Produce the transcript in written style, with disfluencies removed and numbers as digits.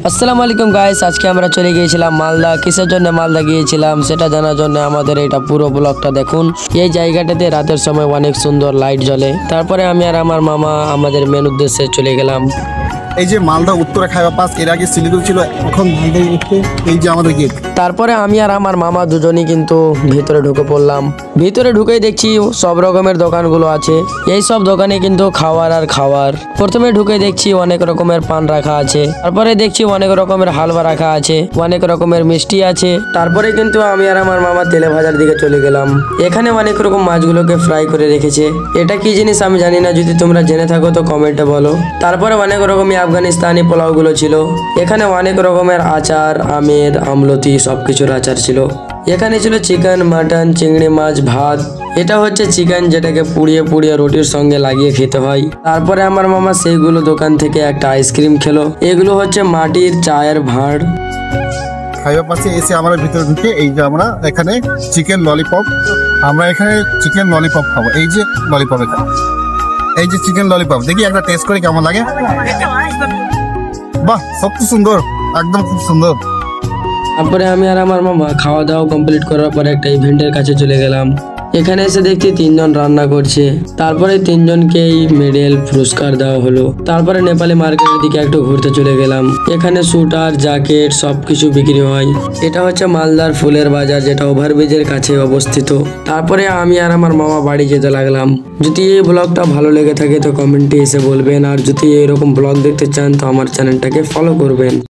আসসালামু আলাইকুম গাইস, আজকে আমরা চলে গিয়েছিলাম মালদা। কিসের জন্য মালদা গিয়েছিলাম সেটা জানার জন্য আমাদের এটা পুরো ব্লগটা দেখুন। এই জায়গাটাতে রাতের সময় অনেক সুন্দর লাইট জ্বলে। তারপরে আমি আর আমার মামা আমাদের মেন উদ্দেশ্যে চলে গেলাম। এই যে মালদা উত্তরা খাইবা পাস, এর আগে শিলিগুড়ি ছিল, এখন এই যে আমাদের গেট। তারপরে আমি আর আমার মামা দুজনই কিন্তু ভিতরে ঢুকে পড়লাম। ভিতরে ঢুকেই দেখছি সব রকমের দোকানগুলো আছে। এই সব দোকানে কিন্তু খাওয়ার আর খাওয়ার। প্রথমে ঢুকে দেখছি অনেক রকমের পান রাখা আছে, তারপরে দেখছি অনেক রকমের হালুয়া রাখা আছে, অনেক রকমের মিষ্টি আছে। তারপরে কিন্তু আমি আর আমার মামা তেলে ভাজার দিকে চলে গেলাম। এখানে অনেক রকম মাছগুলোকে ফ্রাই করে রেখেছে। এটা কি জিনিস আমি জানি না, যদি তোমরা জেনে থাকো তো কমেন্টে বলো। তারপরে অনেক রকমের আফগানিস্তানি পোলাওগুলো ছিল। এখানে অনেক রকমের আচার, আমের, আমলতি সবকিছুর আচার ছিল। এখানে ছিল চিকেন, মাটন, চিংড়ি মাছ, ভাত। এটা হচ্ছে চিকেন, যেটাকে পুড়িয়ে পুড়িয়ে রুটির সঙ্গে লাগিয়ে খেতে হয়। তারপরে আমার মামা সেইগুলো দোকান থেকে একটা আইসক্রিম খেলো। এগুলো হচ্ছে মাটির চায়ের ভাঁড়। খাইবা পাশে এসে আমরা ভিতরে ঢুকে এই যে আমরা এখানে চিকেন ললিপপ, আমরা এখানে চিকেন ললিপপ খাবো। এই যে ললিপপ, এখানে এই যে চিকেন ললিপপ, দেখি একটা টেস্ট করে কেমন লাগে। বাহ, সব তো সুন্দর, একদম খুব সুন্দর। তারপরে আমি আর আমার মামা খাওয়া দাওয়া কমপ্লিট করার পরে একটা ইভেন্টের কাছে চলে গেলাম। এখানে এসে দেখছি 3 জন রান্না করছে। তারপরে 3 জনকেই মেডেল পুরস্কার দেওয়া হলো। তারপরে নেপালি মার্কেটের দিকে একটু ঘুরতে চলে গেলাম। এখানে সুটার, জ্যাকেট সবকিছু বিক্রি হয়। এটা হচ্ছে মালদার ফুলের বাজার, যেটা ওভারব্রিজের কাছে অবস্থিত। তারপরে আমি আর আমার মামা বাড়ি যেতে লাগলাম। যদি এই ব্লগটা ভালো লেগে থাকে তো কমেন্টে এসে বলবেন, আর যদি এরকম ব্লগ দেখতে চান তো আমার চ্যানেলটাকে ফলো করবেন।